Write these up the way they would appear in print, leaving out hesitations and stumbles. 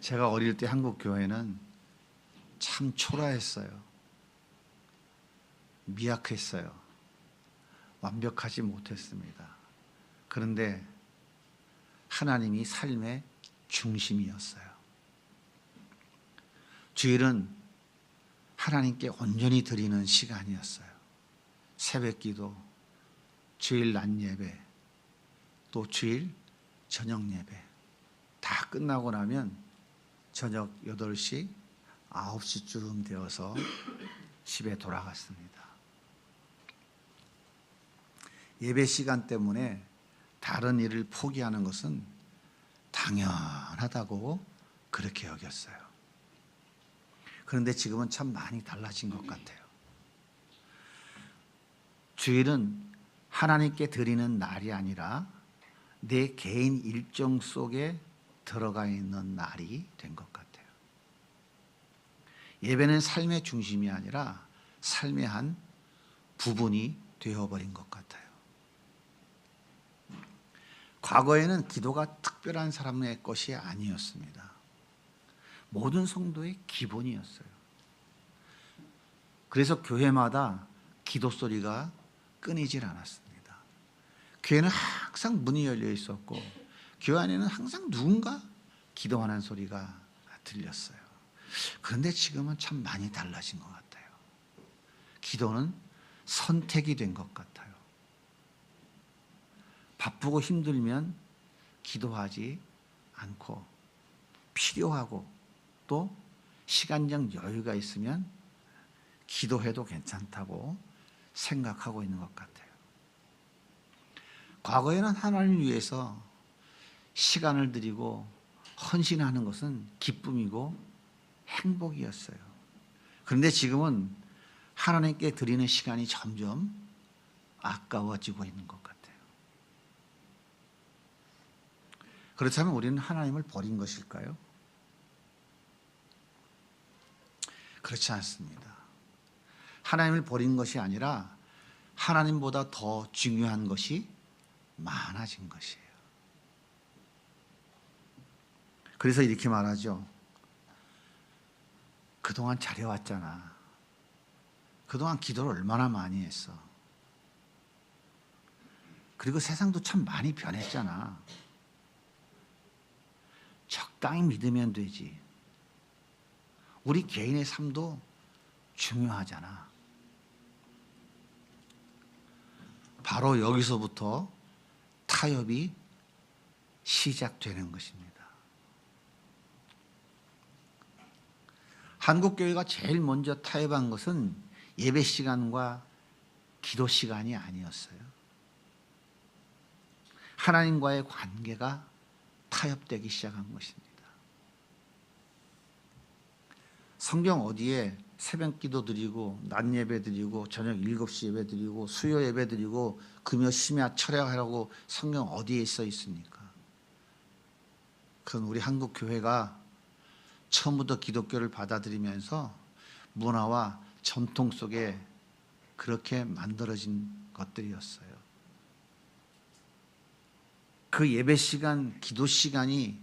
제가 어릴 때 한국 교회는 참 초라했어요. 미약했어요. 완벽하지 못했습니다. 그런데 하나님이 삶의 중심이었어요. 주일은 하나님께 온전히 드리는 시간이었어요. 새벽기도, 주일 낮 예배, 또 주일 저녁 예배 다 끝나고 나면 저녁 8시, 9시쯤 되어서 집에 돌아갔습니다. 예배 시간 때문에 다른 일을 포기하는 것은 당연하다고 그렇게 여겼어요. 그런데 지금은 참 많이 달라진 것 같아요. 주일은 하나님께 드리는 날이 아니라 내 개인 일정 속에 들어가 있는 날이 된 것 같아요. 예배는 삶의 중심이 아니라 삶의 한 부분이 되어버린 것 같아요. 과거에는 기도가 특별한 사람의 것이 아니었습니다. 모든 성도의 기본이었어요. 그래서 교회마다 기도 소리가 끊이질 않았습니다. 교회는 항상 문이 열려 있었고 교회 안에는 항상 누군가 기도하는 소리가 들렸어요. 그런데 지금은 참 많이 달라진 것 같아요. 기도는 선택이 된 것 같아요. 바쁘고 힘들면 기도하지 않고 필요하고 또 시간적 여유가 있으면 기도해도 괜찮다고 생각하고 있는 것 같아요. 과거에는 하나님을 위해서 시간을 드리고 헌신하는 것은 기쁨이고 행복이었어요. 그런데 지금은 하나님께 드리는 시간이 점점 아까워지고 있는 것 같아요. 그렇다면 우리는 하나님을 버린 것일까요? 그렇지 않습니다. 하나님을 버린 것이 아니라 하나님보다 더 중요한 것이 많아진 것이에요. 그래서 이렇게 말하죠. 그동안 잘해왔잖아. 그동안 기도를 얼마나 많이 했어. 그리고 세상도 참 많이 변했잖아. 적당히 믿으면 되지. 우리 개인의 삶도 중요하잖아. 바로 여기서부터 타협이 시작되는 것입니다. 한국교회가 제일 먼저 타협한 것은 예배 시간과 기도 시간이 아니었어요. 하나님과의 관계가 타협되기 시작한 것입니다. 성경 어디에 새벽 기도 드리고 낮 예배 드리고 저녁 7시 예배 드리고 수요 예배 드리고 금요 심야 철야하라고 성경 어디에 써 있습니까? 그건 우리 한국 교회가 처음부터 기독교를 받아들이면서 문화와 전통 속에 그렇게 만들어진 것들이었어요. 그 예배 시간, 기도 시간이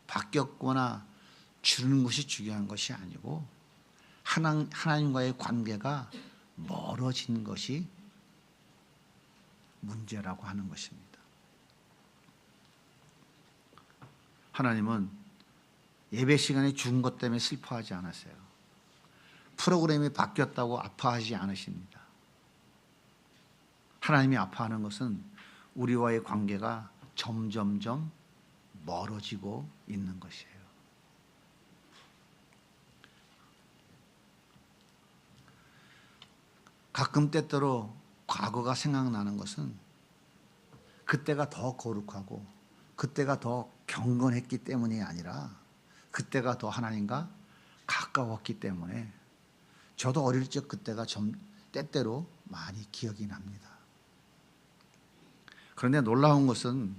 바뀌었거나 줄는 것이 중요한 것이 아니고 하나님과의 관계가 멀어진 것이 문제라고 하는 것입니다. 하나님은 예배 시간이 죽은 것 때문에 슬퍼하지 않으세요. 프로그램이 바뀌었다고 아파하지 않으십니다. 하나님이 아파하는 것은 우리와의 관계가 점점점 멀어지고 있는 것이에요. 가끔 때때로 과거가 생각나는 것은 그때가 더 거룩하고 그때가 더 경건했기 때문이 아니라 그때가 더 하나님과 가까웠기 때문에 저도 어릴 적 그때가 좀 때때로 많이 기억이 납니다. 그런데 놀라운 것은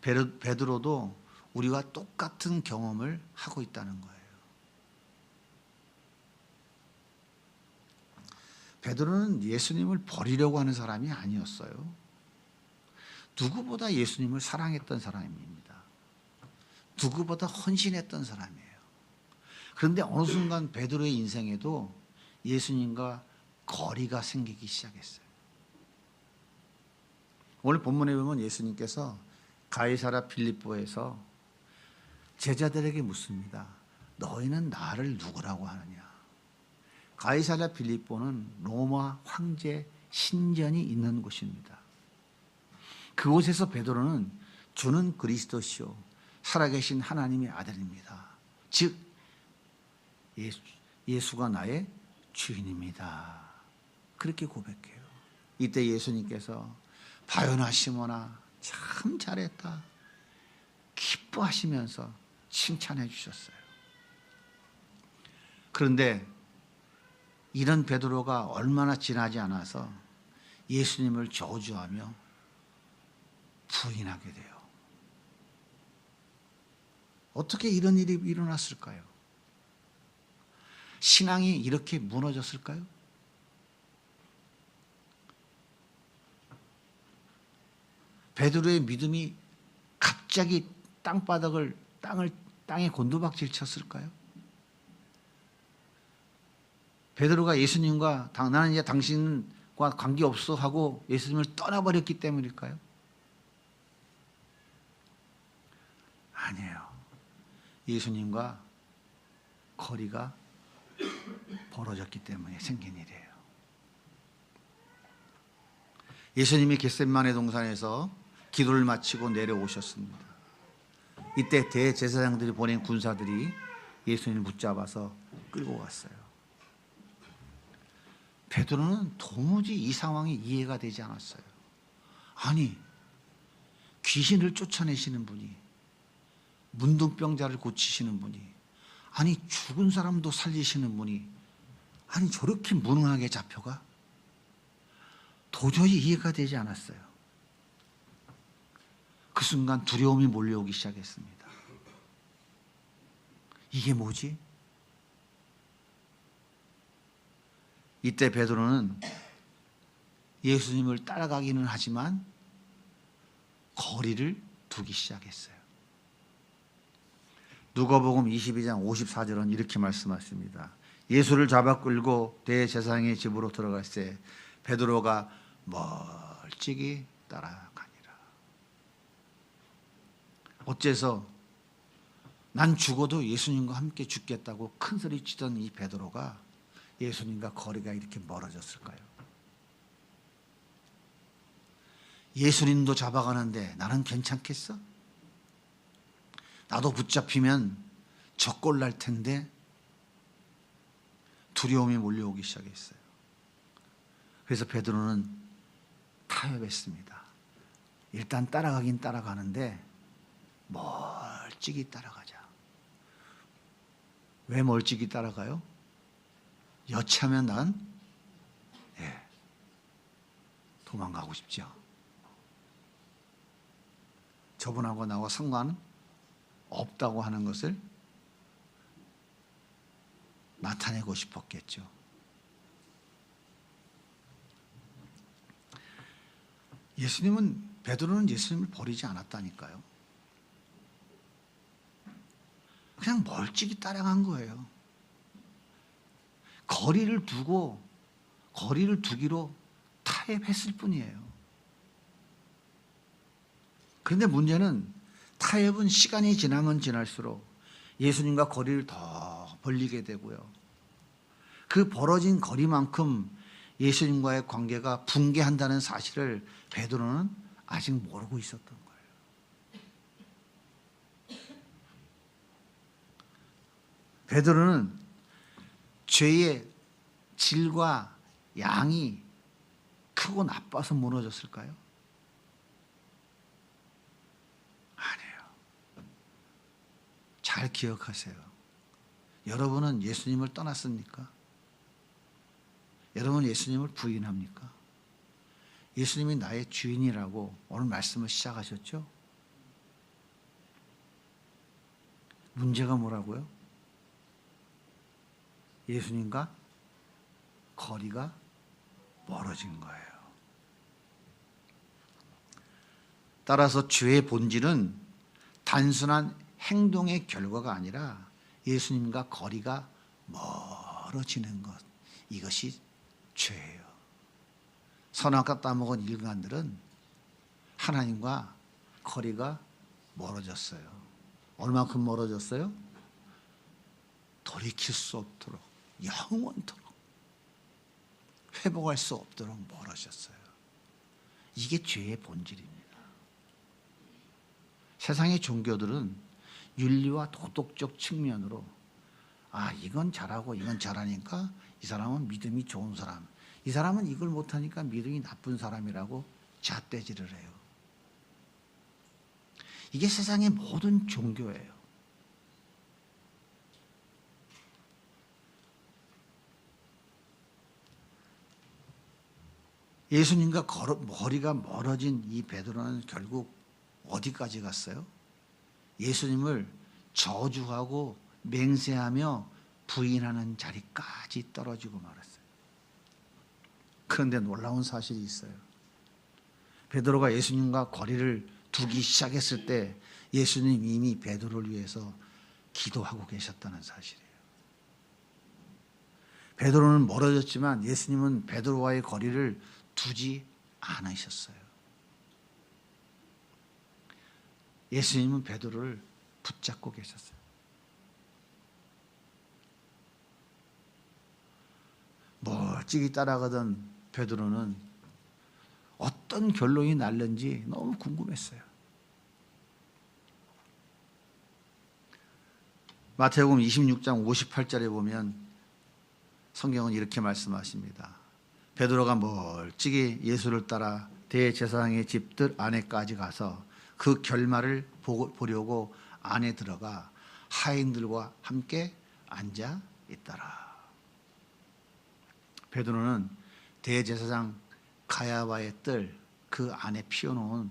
베드로도 우리와 똑같은 경험을 하고 있다는 거예요. 베드로는 예수님을 버리려고 하는 사람이 아니었어요. 누구보다 예수님을 사랑했던 사람입니다. 누구보다 헌신했던 사람이에요. 그런데 어느 순간 베드로의 인생에도 예수님과 거리가 생기기 시작했어요. 오늘 본문에 보면 예수님께서 가이사랴 빌립보에서 제자들에게 묻습니다. 너희는 나를 누구라고 하느냐? 가이사랴 빌립보는 로마 황제 신전이 있는 곳입니다. 그곳에서 베드로는 주는 그리스도시요 살아계신 하나님의 아들입니다. 즉 예수가 나의 주인입니다. 그렇게 고백해요. 이때 예수님께서 바요나 시몬아 참 잘했다 기뻐하시면서 칭찬해 주셨어요. 그런데 이런 베드로가 얼마나 지나지 않아서 예수님을 저주하며 부인하게 돼요. 어떻게 이런 일이 일어났을까요? 신앙이 이렇게 무너졌을까요? 베드로의 믿음이 갑자기 땅에 곤두박질 쳤을까요? 베드로가 예수님과 나는 이제 당신과 관계없어 하고 예수님을 떠나버렸기 때문일까요? 아니에요. 예수님과 거리가 벌어졌기 때문에 생긴 일이에요. 예수님이 겟세마네 동산에서 기도를 마치고 내려오셨습니다. 이때 대제사장들이 보낸 군사들이 예수님을 붙잡아서 끌고 갔어요. 베드로는 도무지 이 상황이 이해가 되지 않았어요. 아니, 귀신을 쫓아내시는 분이, 문둥병자를 고치시는 분이, 아니 죽은 사람도 살리시는 분이, 아니 저렇게 무능하게 잡혀가? 도저히 이해가 되지 않았어요. 그 순간 두려움이 몰려오기 시작했습니다. 이게 뭐지? 이때 베드로는 예수님을 따라가기는 하지만 거리를 두기 시작했어요. 누가복음 22장 54절은 이렇게 말씀하십니다. 예수를 잡아 끌고 대제사장의 집으로 들어갔을 때 베드로가 멀찍이 따라가니라. 어째서 난 죽어도 예수님과 함께 죽겠다고 큰소리 치던 이 베드로가 예수님과 거리가 이렇게 멀어졌을까요? 예수님도 잡아가는데 나는 괜찮겠어? 나도 붙잡히면 적골 날 텐데 두려움이 몰려오기 시작했어요. 그래서 베드로는 타협했습니다. 일단 따라가긴 따라가는데 멀찍이 따라가자. 왜 멀찍이 따라가요? 여차하면 난 도망가고 싶죠. 저분하고 나와 상관 없다고 하는 것을 나타내고 싶었겠죠. 베드로는 예수님을 버리지 않았다니까요. 그냥 멀찍이 따라간 거예요. 거리를 두기로 타협했을 뿐이에요. 그런데 문제는 타협은 시간이 지나면 지날수록 예수님과 거리를 더 벌리게 되고요. 그 벌어진 거리만큼 예수님과의 관계가 붕괴한다는 사실을 베드로는 아직 모르고 있었던 거예요. 베드로는 죄의 질과 양이 크고 나빠서 무너졌을까요? 아니에요. 잘 기억하세요. 여러분은 예수님을 떠났습니까? 여러분 예수님을 부인합니까? 예수님이 나의 주인이라고 오늘 말씀을 시작하셨죠? 문제가 뭐라고요? 예수님과 거리가 멀어진 거예요. 따라서 죄의 본질은 단순한 행동의 결과가 아니라 예수님과 거리가 멀어지는 것, 이것이 죄예요. 선악과 따먹은 인간들은 하나님과 거리가 멀어졌어요. 얼마큼 멀어졌어요? 돌이킬 수 없도록, 영원토록 회복할 수 없도록 멀어졌어요. 이게 죄의 본질입니다. 세상의 종교들은 윤리와 도덕적 측면으로 이건 잘하고 이건 잘하니까 이 사람은 믿음이 좋은 사람, 이 사람은 이걸 못하니까 믿음이 나쁜 사람이라고 잣대질을 해요. 이게 세상의 모든 종교예요. 예수님과 거리가 멀어진 이 베드로는 결국 어디까지 갔어요? 예수님을 저주하고 맹세하며 부인하는 자리까지 떨어지고 말았어요. 그런데 놀라운 사실이 있어요. 베드로가 예수님과 거리를 두기 시작했을 때 예수님 이미 베드로를 위해서 기도하고 계셨다는 사실이에요. 베드로는 멀어졌지만 예수님은 베드로와의 거리를 두지 않으셨어요. 예수님은 베드로를 붙잡고 계셨어요. 멀찍이 따라가던 베드로는 어떤 결론이 날는지 너무 궁금했어요. 마태복음 26장 58절에 보면 성경은 이렇게 말씀하십니다. 베드로가 멀찍이 예수를 따라 대제사장의 집들 안에까지 가서 그 결말을 보려고 안에 들어가 하인들과 함께 앉아 있더라. 베드로는 대제사장 가야바의 뜰 그 안에 피워놓은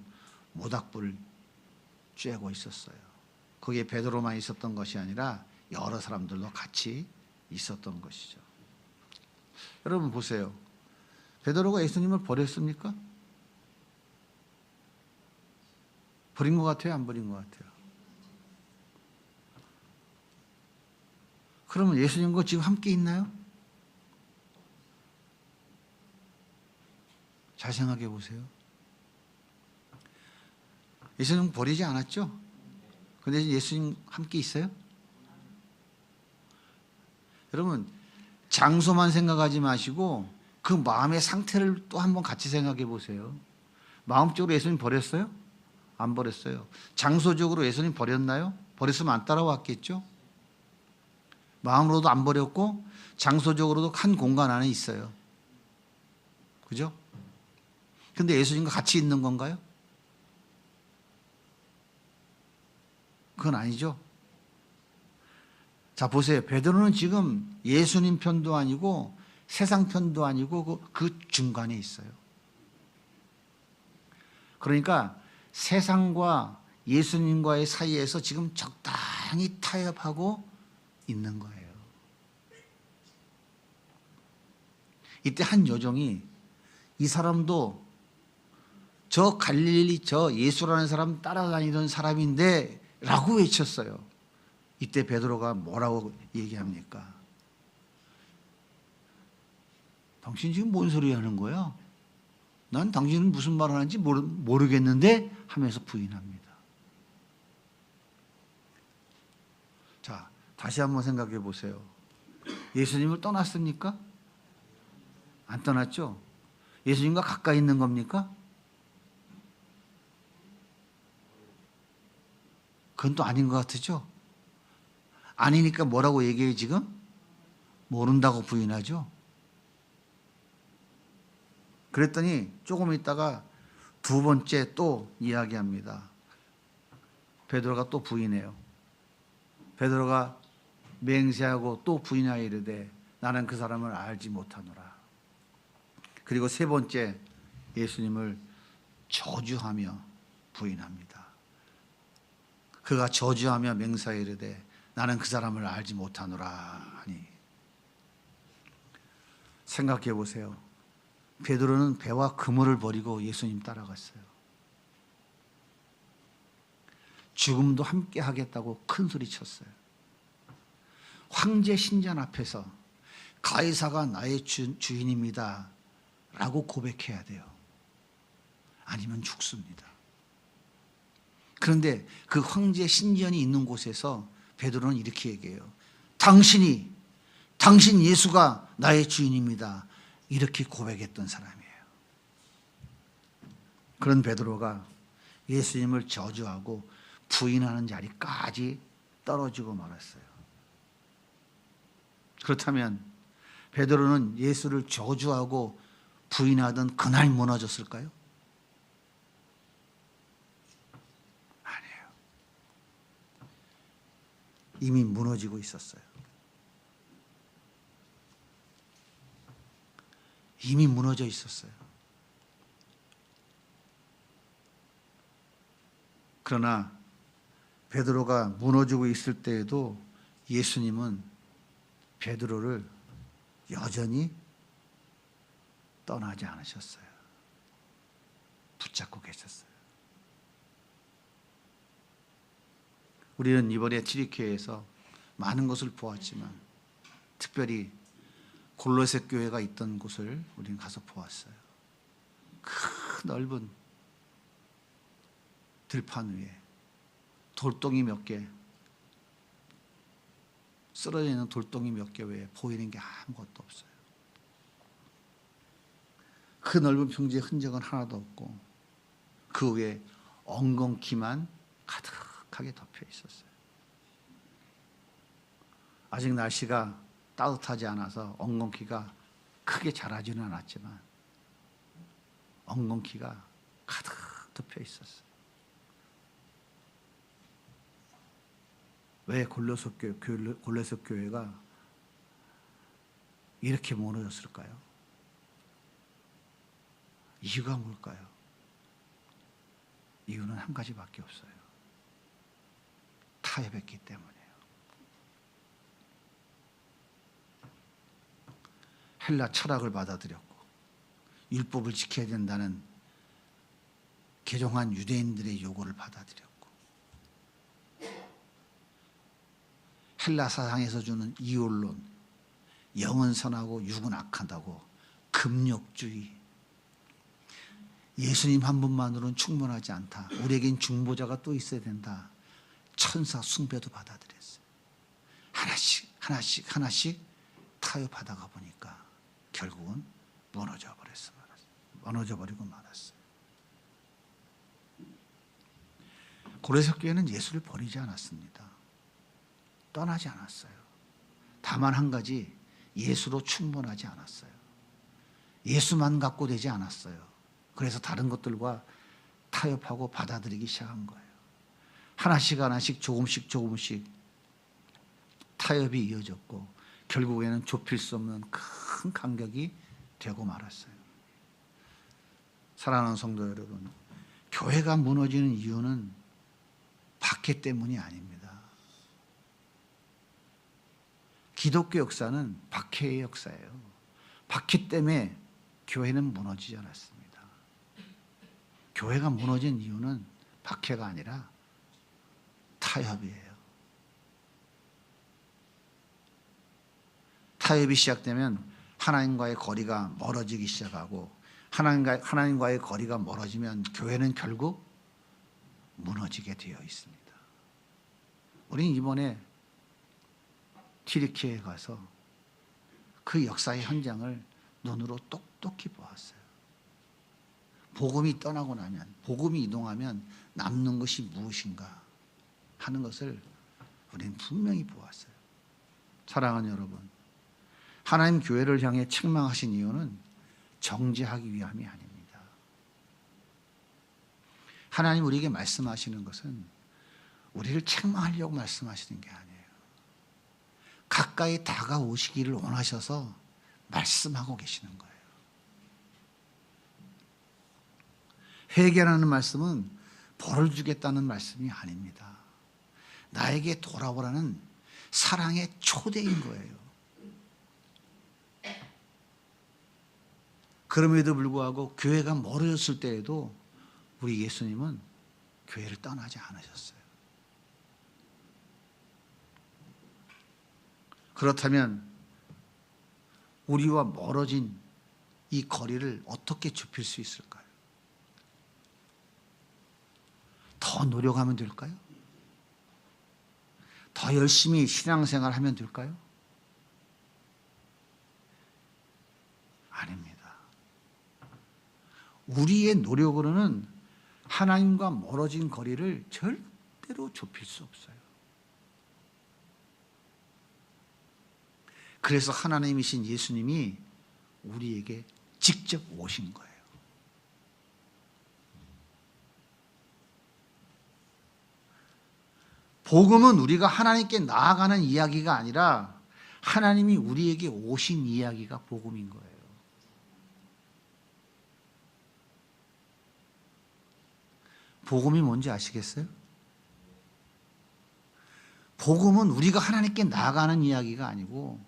모닥불을 쬐고 있었어요. 거기에 베드로만 있었던 것이 아니라 여러 사람들도 같이 있었던 것이죠. 여러분 보세요. 베드로가 예수님을 버렸습니까? 버린 것 같아요? 안 버린 것 같아요? 그러면 예수님과 지금 함께 있나요? 잘 생각해 보세요. 예수님 버리지 않았죠? 근데 예수님 함께 있어요? 여러분 장소만 생각하지 마시고 그 마음의 상태를 또 한번 같이 생각해 보세요. 마음적으로 예수님 버렸어요? 안 버렸어요. 장소적으로 예수님 버렸나요? 버렸으면 안 따라왔겠죠? 마음으로도 안 버렸고 장소적으로도 한 공간 안에 있어요. 그죠? 근데 예수님과 같이 있는 건가요? 그건 아니죠. 자 보세요. 베드로는 지금 예수님 편도 아니고 세상 편도 아니고 그 중간에 있어요. 그러니까 세상과 예수님과의 사이에서 지금 적당히 타협하고 있는 거예요. 이때 한 여종이 이 사람도 저 갈릴리 저 예수라는 사람 따라다니던 사람인데 라고 외쳤어요. 이때 베드로가 뭐라고 얘기합니까? 당신 지금 뭔 소리 하는 거야? 난 당신은 무슨 말을 하는지 모르겠는데 하면서 부인합니다. 자, 다시 한번 생각해 보세요. 예수님을 떠났습니까? 안 떠났죠? 예수님과 가까이 있는 겁니까? 그건 또 아닌 것 같으죠? 아니니까 뭐라고 얘기해요 지금? 모른다고 부인하죠? 그랬더니 조금 있다가 두 번째 또 이야기합니다. 베드로가 또 부인해요. 베드로가 맹세하고 또 부인하여 이르되 나는 그 사람을 알지 못하노라. 그리고 세 번째 예수님을 저주하며 부인합니다. 그가 저주하며 맹세하여 이르되 나는 그 사람을 알지 못하노라 하니. 생각해 보세요. 베드로는 배와 그물을 버리고 예수님 따라갔어요. 죽음도 함께 하겠다고 큰 소리 쳤어요. 황제 신전 앞에서 가이사가 나의 주인입니다 라고 고백해야 돼요. 아니면 죽습니다. 그런데 그 황제 신전이 있는 곳에서 베드로는 이렇게 얘기해요. 당신 예수가 나의 주인입니다. 이렇게 고백했던 사람이에요. 그런 베드로가 예수님을 저주하고 부인하는 자리까지 떨어지고 말았어요. 그렇다면 베드로는 예수를 저주하고 부인하던 그날 무너졌을까요? 아니에요. 이미 무너지고 있었어요. 이미 무너져 있었어요. 그러나 베드로가 무너지고 있을 때에도 예수님은 베드로를 여전히 떠나지 않으셨어요. 붙잡고 계셨어요. 우리는 이번에 치리교회에서 많은 것을 보았지만 특별히 골로새 교회가 있던 곳을 우리는 가서 보았어요. 큰 넓은 들판 위에 돌덩이 몇 개, 쓰러져 있는 돌덩이 몇 개 외에 보이는 게 아무것도 없어요. 그 넓은 평지에 흔적은 하나도 없고 그 위에 엉겅퀴만 가득하게 덮여 있었어요. 아직 날씨가 따뜻하지 않아서 엉겅퀴가 크게 자라지는 않았지만 엉겅퀴가 가득 덮여 있었어요. 왜 골로새 교회가 이렇게 무너졌을까요? 이유가 뭘까요? 이유는 한 가지밖에 없어요. 타협했기 때문이에요. 헬라 철학을 받아들였고 율법을 지켜야 된다는 개종한 유대인들의 요구를 받아들였고 헬라 사상에서 주는 이율론, 영은 선하고 육은 악하다고, 금욕주의, 예수님 한 분만으로는 충분하지 않다. 우리에겐 중보자가 또 있어야 된다. 천사 숭배도 받아들였어요. 하나씩 타협하다가 보니까 결국은 무너져버리고 말았어요. 고레스 교회는 예수를 버리지 않았습니다. 떠나지 않았어요. 다만 한 가지, 예수로 충분하지 않았어요. 예수만 갖고 되지 않았어요. 그래서 다른 것들과 타협하고 받아들이기 시작한 거예요. 하나씩 조금씩 타협이 이어졌고 결국에는 좁힐 수 없는 큰 간격이 되고 말았어요. 사랑하는 성도 여러분, 교회가 무너지는 이유는 박해 때문이 아닙니다. 기독교 역사는 박해의 역사예요. 박해 때문에 교회는 무너지지 않았습니다. 교회가 무너진 이유는 박해가 아니라 타협이에요. 타협이 시작되면 하나님과의 거리가 멀어지기 시작하고 하나님과의 거리가 멀어지면 교회는 결국 무너지게 되어 있습니다. 우리는 이번에 튀르키예에 가서 그 역사의 현장을 눈으로 똑똑히 보았어요. 복음이 떠나고 나면, 복음이 이동하면 남는 것이 무엇인가 하는 것을 우리는 분명히 보았어요. 사랑하는 여러분, 하나님 교회를 향해 책망하신 이유는 정죄하기 위함이 아닙니다. 하나님 우리에게 말씀하시는 것은 우리를 책망하려고 말씀하시는 게 아니에요. 가까이 다가오시기를 원하셔서 말씀하고 계시는 거예요. 회개라는 말씀은 벌을 주겠다는 말씀이 아닙니다. 나에게 돌아오라는 사랑의 초대인 거예요. 그럼에도 불구하고 교회가 멀어졌을 때에도 우리 예수님은 교회를 떠나지 않으셨어요. 그렇다면 우리와 멀어진 이 거리를 어떻게 좁힐 수 있을까요? 더 노력하면 될까요? 더 열심히 신앙생활 하면 될까요? 아닙니다. 우리의 노력으로는 하나님과 멀어진 거리를 절대로 좁힐 수 없어요. 그래서 하나님이신 예수님이 우리에게 직접 오신 거예요. 복음은 우리가 하나님께 나아가는 이야기가 아니라 하나님이 우리에게 오신 이야기가 복음인 거예요. 복음이 뭔지 아시겠어요? 복음은 우리가 하나님께 나아가는 이야기가 아니고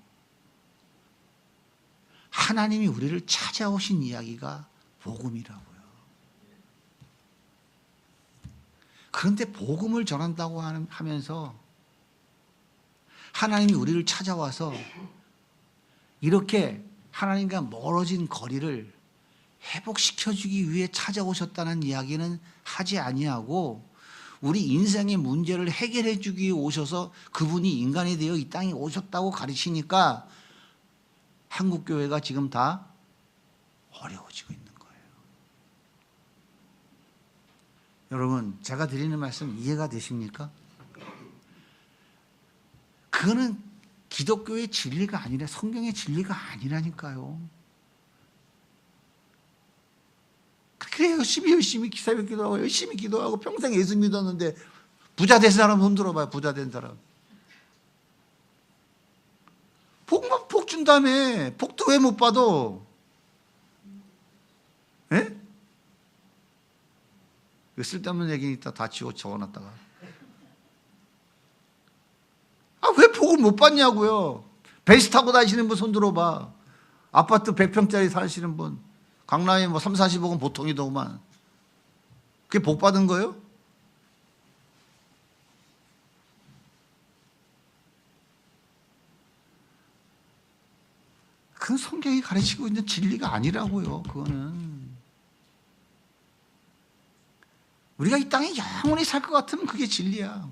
하나님이 우리를 찾아오신 이야기가 복음이라고요. 그런데 복음을 전한다고 하면서 하나님이 우리를 찾아와서 이렇게 하나님과 멀어진 거리를 회복시켜주기 위해 찾아오셨다는 이야기는 하지 아니하고 우리 인생의 문제를 해결해 주기 위해 오셔서 그분이 인간이 되어 이 땅에 오셨다고 가르치니까 한국교회가 지금 다 어려워지고 있는 거예요. 여러분, 제가 드리는 말씀 이해가 되십니까? 그거는 기독교의 진리가 아니라 성경의 진리가 아니라니까요. 그래 열심히 기사회 기도하고 열심히 기도하고 평생 예수 믿었는데 부자 된 사람 손 들어봐요. 부자 된 사람. 복 준다며. 복도 왜 못 받아? 예? 쓸데없는 얘기니까 다 지워 적어놨다가. 왜 복을 못 받냐고요. 베이스 타고 다니시는 분 손 들어봐. 아파트 100평짜리 사시는 분. 강남에 3, 40억은 보통이더구만. 그게 복 받은 거예요? 그건 성경이 가르치고 있는 진리가 아니라고요. 그거는. 우리가 이 땅에 영원히 살 것 같으면 그게 진리야.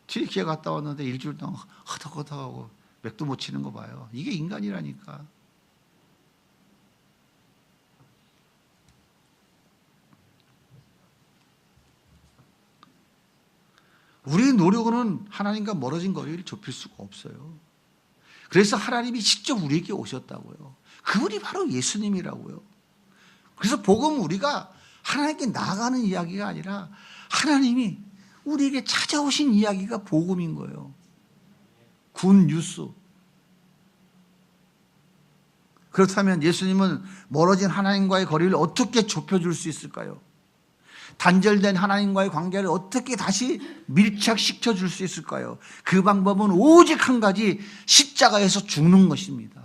튀르키예 갔다 왔는데 일주일 동안 허덕허덕하고 맥도 못 치는 거 봐요. 이게 인간이라니까. 우리의 노력으로는 하나님과 멀어진 거리를 좁힐 수가 없어요. 그래서 하나님이 직접 우리에게 오셨다고요. 그분이 바로 예수님이라고요. 그래서 복음은 우리가 하나님께 나아가는 이야기가 아니라 하나님이 우리에게 찾아오신 이야기가 복음인 거예요. 굿 뉴스. 그렇다면 예수님은 멀어진 하나님과의 거리를 어떻게 좁혀줄 수 있을까요? 단절된 하나님과의 관계를 어떻게 다시 밀착시켜 줄 수 있을까요? 그 방법은 오직 한 가지, 십자가에서 죽는 것입니다.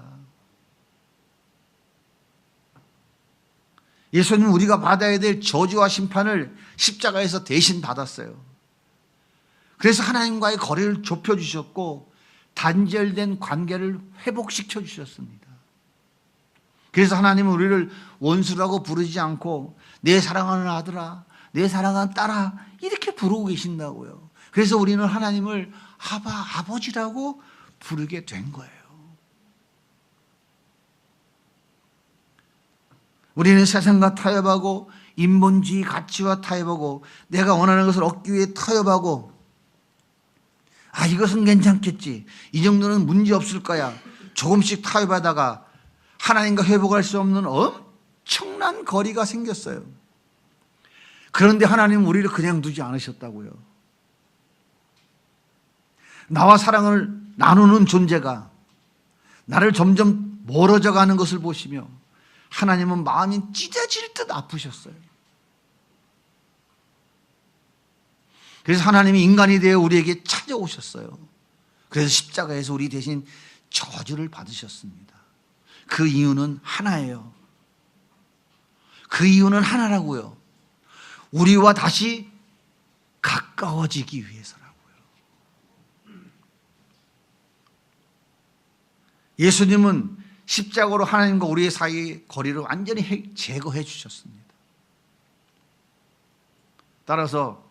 예수님은 우리가 받아야 될 저주와 심판을 십자가에서 대신 받았어요. 그래서 하나님과의 거리를 좁혀주셨고 단절된 관계를 회복시켜 주셨습니다. 그래서 하나님은 우리를 원수라고 부르지 않고 내 사랑하는 아들아, 내 사랑하는 딸아 이렇게 부르고 계신다고요. 그래서 우리는 하나님을 아버지라고 부르게 된 거예요. 우리는 세상과 타협하고 인본주의 가치와 타협하고 내가 원하는 것을 얻기 위해 타협하고 이것은 괜찮겠지. 이 정도는 문제 없을 거야. 조금씩 타협하다가 하나님과 회복할 수 없는 엄청난 거리가 생겼어요. 그런데 하나님은 우리를 그냥 두지 않으셨다고요. 나와 사랑을 나누는 존재가 나를 점점 멀어져 가는 것을 보시며 하나님은 마음이 찢어질 듯 아프셨어요. 그래서 하나님이 인간이 되어 우리에게 찾아오셨어요. 그래서 십자가에서 우리 대신 저주를 받으셨습니다. 그 이유는 하나예요. 그 이유는 하나라고요. 우리와 다시 가까워지기 위해서라고요. 예수님은 십자가로 하나님과 우리의 사이의 거리를 완전히 제거해 주셨습니다. 따라서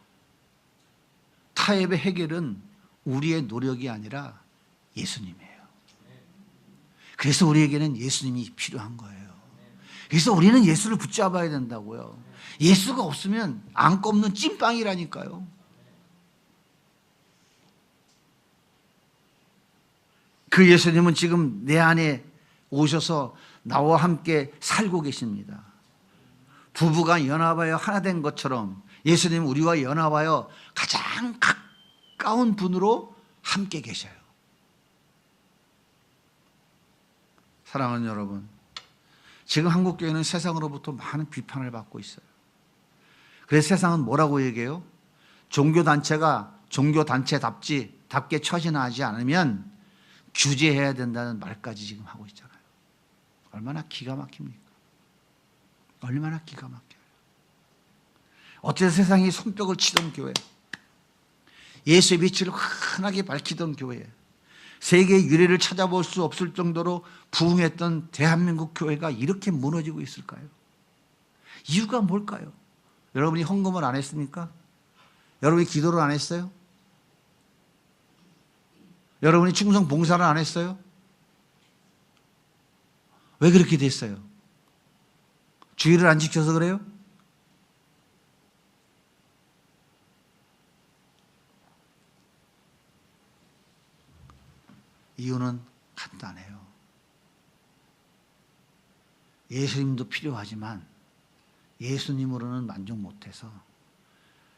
타협의 해결은 우리의 노력이 아니라 예수님이에요. 그래서 우리에게는 예수님이 필요한 거예요. 그래서 우리는 예수를 붙잡아야 된다고요. 예수가 없으면 안 꼽는 찐빵이라니까요. 그 예수님은 지금 내 안에 오셔서 나와 함께 살고 계십니다. 부부가 연합하여 하나 된 것처럼 예수님은 우리와 연합하여 가장 가까운 분으로 함께 계셔요. 사랑하는 여러분, 지금 한국교회는 세상으로부터 많은 비판을 받고 있어요. 그래서 세상은 뭐라고 얘기해요? 종교단체가 종교단체답게 처신하지 않으면 규제해야 된다는 말까지 지금 하고 있잖아요. 얼마나 기가 막힙니까? 얼마나 기가 막혀요. 어째서 세상이 손뼉을 치던 교회, 예수의 빛을 환하게 밝히던 교회, 세계의 유래를 찾아볼 수 없을 정도로 부흥했던 대한민국 교회가 이렇게 무너지고 있을까요? 이유가 뭘까요? 여러분이 헌금을 안 했습니까? 여러분이 기도를 안 했어요? 여러분이 충성 봉사를 안 했어요? 왜 그렇게 됐어요? 주의를 안 지켜서 그래요? 이유는 간단해요. 예수님도 필요하지만 예수님으로는 만족 못해서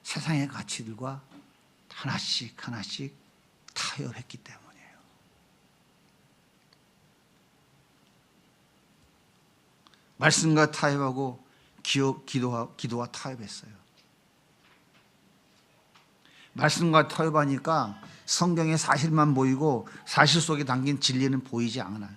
세상의 가치들과 하나씩 타협했기 때문이에요. 말씀과 타협하고 기도와 타협했어요. 말씀과 타협하니까 성경의 사실만 보이고 사실 속에 담긴 진리는 보이지 않아요.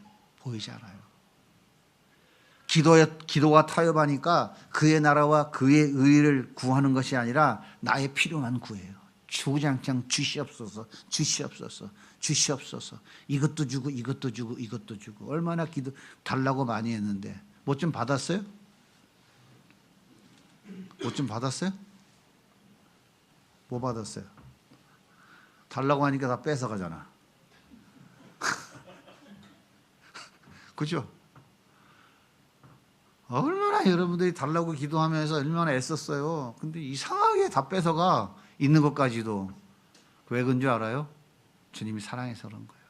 기도와 타협하니까 그의 나라와 그의 의를 구하는 것이 아니라 나의 필요만 구해요. 주구장창 주시옵소서. 이것도 주고 얼마나 기도 달라고 많이 했는데 뭐 좀 받았어요? 뭐 받았어요? 달라고 하니까 다 뺏어가잖아. 그죠? 얼마나 여러분들이 달라고 기도하면서 얼마나 애썼어요. 근데 이상하게 다 뺏어가. 있는 것까지도. 왜 그런 줄 알아요? 주님이 사랑해서 그런 거예요.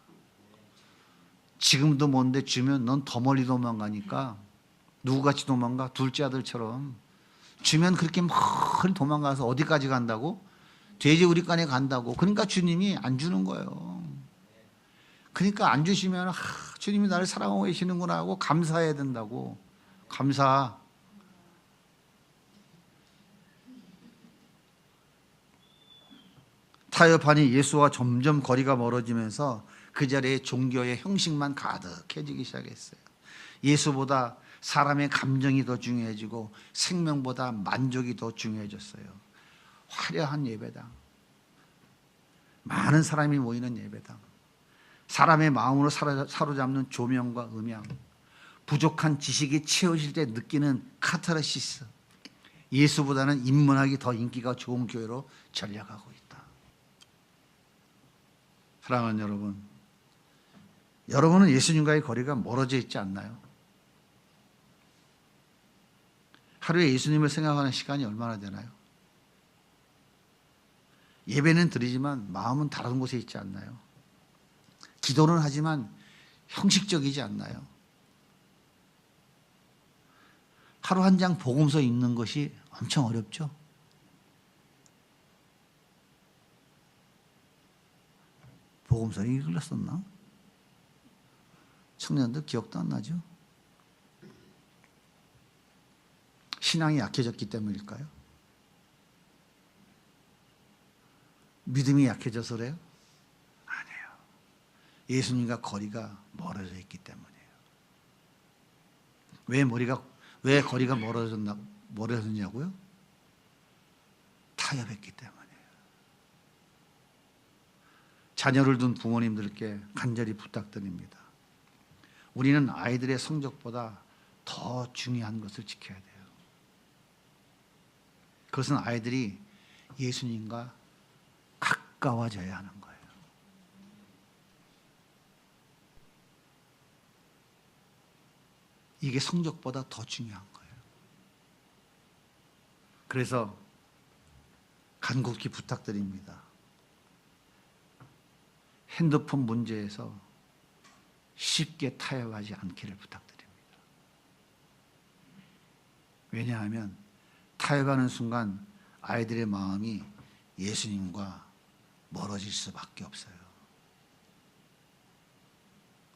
지금도 뭔데 주면 넌 더 멀리 도망가니까 누구같이 도망가? 둘째 아들처럼. 주면 그렇게 멀리 도망가서 어디까지 간다고? 돼지우리간에 간다고. 그러니까 주님이 안 주는 거예요. 그러니까 안 주시면 주님이 나를 사랑하고 계시는구나 하고 감사해야 된다고. 감사. 타협하니 예수와 점점 거리가 멀어지면서 그 자리에 종교의 형식만 가득해지기 시작했어요. 예수보다 사람의 감정이 더 중요해지고 생명보다 만족이 더 중요해졌어요. 화려한 예배당, 많은 사람이 모이는 예배당, 사람의 마음으로 사로잡는 조명과 음향, 부족한 지식이 채워질 때 느끼는 카타르시스. 예수보다는 인문학이 더 인기가 좋은 교회로 전락하고 있다. 사랑하는 여러분, 여러분은 예수님과의 거리가 멀어져 있지 않나요? 하루에 예수님을 생각하는 시간이 얼마나 되나요? 예배는 드리지만 마음은 다른 곳에 있지 않나요? 기도는 하지만 형식적이지 않나요? 하루 한 장 복음서 읽는 것이 엄청 어렵죠? 복음서 읽었었나? 청년들 기억도 안 나죠? 신앙이 약해졌기 때문일까요? 믿음이 약해져서 그래요? 아니에요. 예수님과 거리가 멀어져 있기 때문이에요. 왜 거리가 멀어졌냐고요? 타협했기 때문이에요. 자녀를 둔 부모님들께 간절히 부탁드립니다. 우리는 아이들의 성적보다 더 중요한 것을 지켜야 돼요. 그것은 아이들이 예수님과 가까워져야 하는 거예요. 이게 성적보다 더 중요한 거예요. 그래서 간곡히 부탁드립니다. 핸드폰 문제에서 쉽게 타협하지 않기를 부탁드립니다. 왜냐하면 타협하는 순간 아이들의 마음이 예수님과 멀어질 수밖에 없어요.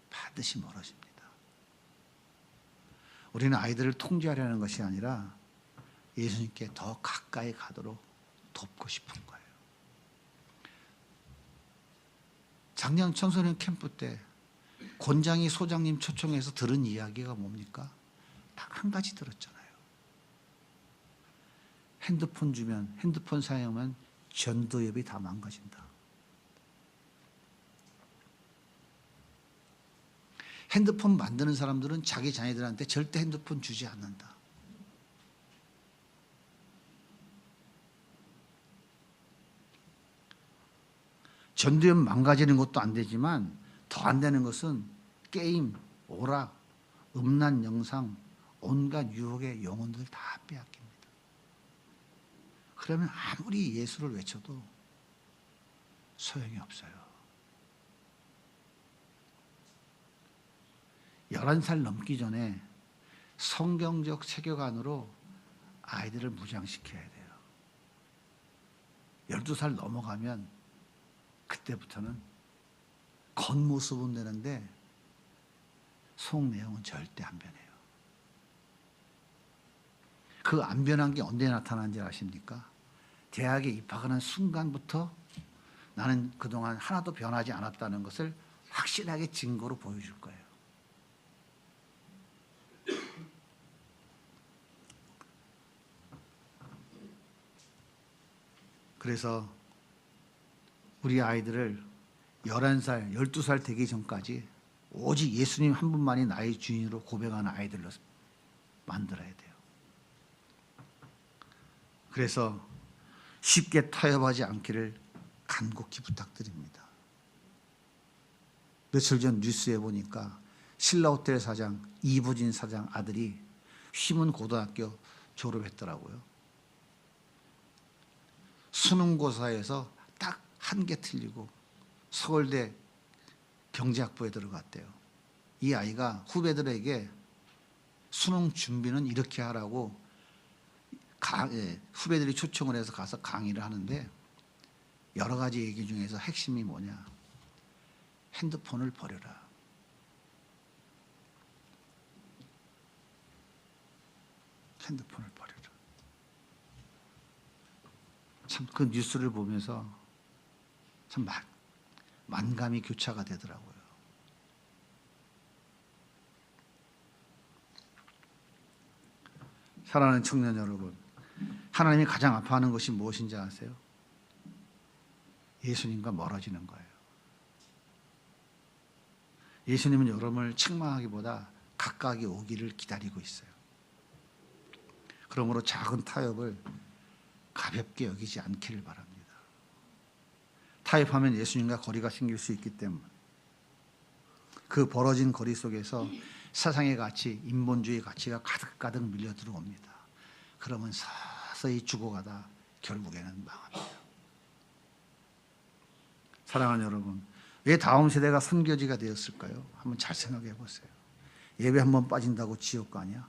반드시 멀어집니다. 우리는 아이들을 통제하려는 것이 아니라 예수님께 더 가까이 가도록 돕고 싶은 거예요. 작년 청소년 캠프 때 권장희 소장님 초청해서 들은 이야기가 뭡니까? 딱 한 가지 들었잖아요. 핸드폰 주면, 핸드폰 사용하면 전도협이 다 망가진다. 핸드폰 만드는 사람들은 자기 자녀들한테 절대 핸드폰 주지 않는다. 전도협 망가지는 것도 안 되지만 더 안 되는 것은 게임, 오락, 음란 영상, 온갖 유혹의 영혼들 다 빼앗깁니다. 그러면 아무리 예수를 외쳐도 소용이 없어요. 11살 넘기 전에 성경적 세계관으로 아이들을 무장시켜야 돼요. 12살 넘어가면 그때부터는 겉모습은 되는데 속 내용은 절대 안 변해요. 그 안 변한 게 언제 나타나는지 아십니까? 대학에 입학하는 순간부터 나는 그동안 하나도 변하지 않았다는 것을 확실하게 증거로 보여줄 거예요. 그래서 우리 아이들을 11살, 12살 되기 전까지 오직 예수님 한 분만이 나의 주인으로 고백하는 아이들로 만들어야 돼요. 그래서 쉽게 타협하지 않기를 간곡히 부탁드립니다. 며칠 전 뉴스에 보니까 신라호텔 사장 이부진 사장 아들이 휘문 고등학교 졸업했더라고요. 수능고사에서 딱 한 개 틀리고 서울대 경제학부에 들어갔대요. 이 아이가 후배들에게 수능 준비는 이렇게 하라고 후배들이 초청을 해서 가서 강의를 하는데 여러 가지 얘기 중에서 핵심이 뭐냐? 핸드폰을 버려라. 핸드폰을 버려라. 참 그 뉴스를 보면서 참 만감이 교차가 되더라고요. 사랑하는 청년 여러분, 하나님이 가장 아파하는 것이 무엇인지 아세요? 예수님과 멀어지는 거예요. 예수님은 여러분을 책망하기보다 가까이 오기를 기다리고 있어요. 그러므로 작은 타협을 가볍게 여기지 않기를 바랍니다. 타협하면 예수님과 거리가 생길 수 있기 때문에 그 벌어진 거리 속에서 세상의 가치, 인본주의 가치가 가득가득 밀려 들어옵니다. 그러면 서서히 죽어가다 결국에는 망합니다. 사랑하는 여러분, 왜 다음 세대가 선교지가 되었을까요? 한번 잘 생각해 보세요. 예배 한번 빠진다고 지옥 가냐?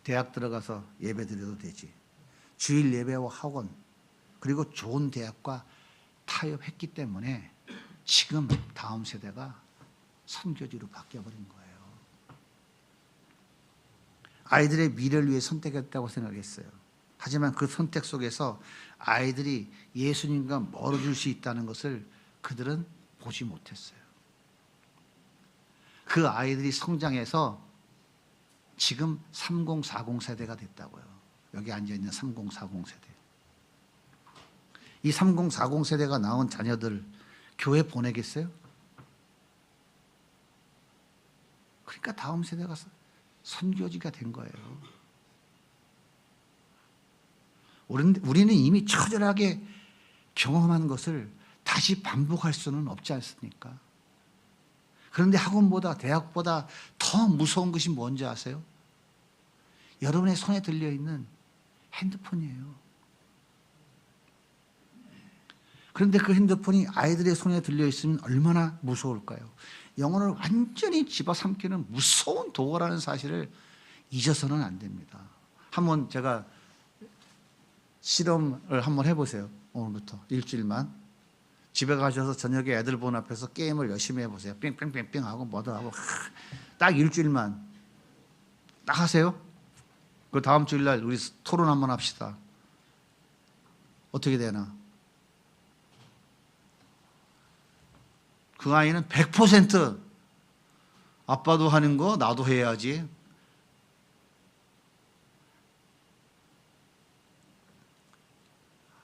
대학 들어가서 예배 드려도 되지. 주일 예배와 학원 그리고 좋은 대학과 타협했기 때문에 지금 다음 세대가 선교지로 바뀌어버린 거예요. 아이들의 미래를 위해 선택했다고 생각했어요. 하지만 그 선택 속에서 아이들이 예수님과 멀어질 수 있다는 것을 그들은 보지 못했어요. 그 아이들이 성장해서 지금 3040 세대가 됐다고요. 여기 앉아있는 3040 세대. 이 3040 세대가 낳은 자녀들 교회 보내겠어요? 그러니까 다음 세대가 선교지가 된 거예요. 우리는 이미 처절하게 경험한 것을 다시 반복할 수는 없지 않습니까? 그런데 학원보다 대학보다 더 무서운 것이 뭔지 아세요? 여러분의 손에 들려있는 핸드폰이에요. 그런데 그 핸드폰이 아이들의 손에 들려있으면 얼마나 무서울까요? 영혼을 완전히 집어삼키는 무서운 도구라는 사실을 잊어서는 안 됩니다. 한번 제가 실험을 한번 해보세요. 오늘부터 일주일만. 집에 가셔서 저녁에 애들 본 앞에서 게임을 열심히 해보세요. 뺑뺑뺑뺑 하고 뭐도 하고 딱 일주일만 딱 하세요. 그 다음 주일날 우리 토론 한번 합시다. 어떻게 되나? 그 아이는 100% 아빠도 하는 거 나도 해야지.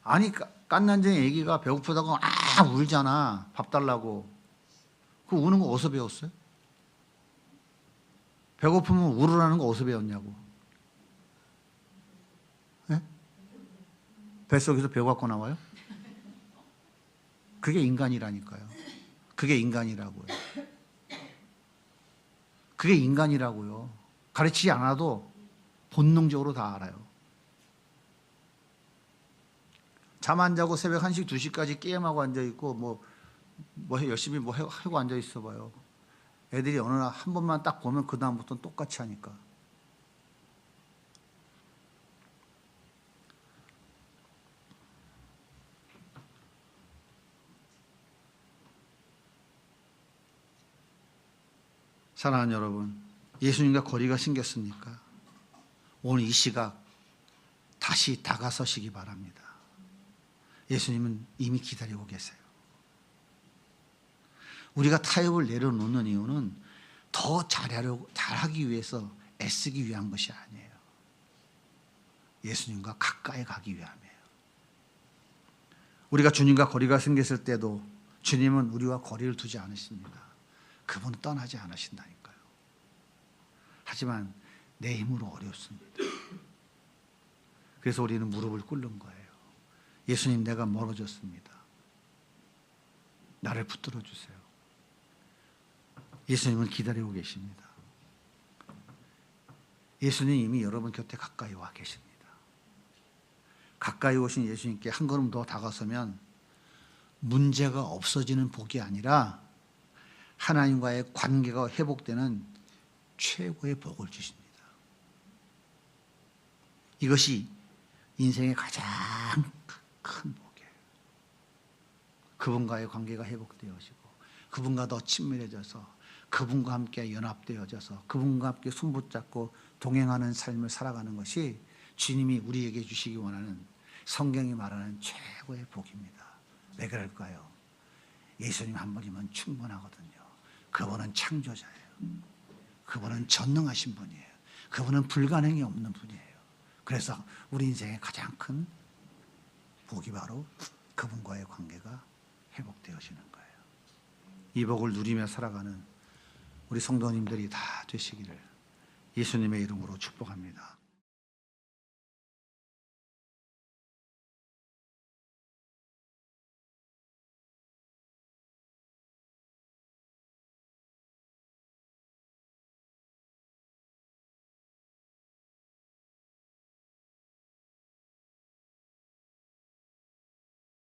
아니 깐난쟁이 애기가 배고프다고 울잖아. 밥 달라고. 그 우는 거 어디서 배웠어요? 배고프면 울으라는 거 어디서 배웠냐고. 네? 뱃속에서 배 갖고 나와요? 그게 인간이라니까요. 그게 인간이라고요. 그게 인간이라고요. 가르치지 않아도 본능적으로 다 알아요. 잠 안 자고 새벽 1시, 2시까지 게임하고 앉아있고 열심히 하고 앉아있어 봐요. 애들이 어느 날 한 번만 딱 보면 그 다음부터는 똑같이 하니까. 사랑하는 여러분, 예수님과 거리가 생겼습니까? 오늘 이 시각 다시 다가서시기 바랍니다. 예수님은 이미 기다리고 계세요. 우리가 타협을 내려놓는 이유는 더 잘하기 위해서 애쓰기 위한 것이 아니에요. 예수님과 가까이 가기 위함이에요. 우리가 주님과 거리가 생겼을 때도 주님은 우리와 거리를 두지 않으십니다. 그분은 떠나지 않으신다니까요. 하지만 내 힘으로 어렵습니다. 그래서 우리는 무릎을 꿇는 거예요. 예수님, 내가 멀어졌습니다. 나를 붙들어 주세요. 예수님은 기다리고 계십니다. 예수님 이미 여러분 곁에 가까이 와 계십니다. 가까이 오신 예수님께 한 걸음 더 다가서면 문제가 없어지는 복이 아니라 하나님과의 관계가 회복되는 최고의 복을 주십니다. 이것이 인생의 가장 큰 복이에요. 그분과의 관계가 회복되어지고 그분과 더 친밀해져서 그분과 함께 연합되어져서 그분과 함께 손붙잡고 동행하는 삶을 살아가는 것이 주님이 우리에게 주시기 원하는 성경이 말하는 최고의 복입니다. 왜 그럴까요? 예수님 한 분이면 충분하거든요. 그분은 창조자예요. 그분은 전능하신 분이에요. 그분은 불가능이 없는 분이에요. 그래서 우리 인생의 가장 큰 복이 바로 그분과의 관계가 회복되어지는 거예요. 이 복을 누리며 살아가는 우리 성도님들이 다 되시기를 예수님의 이름으로 축복합니다.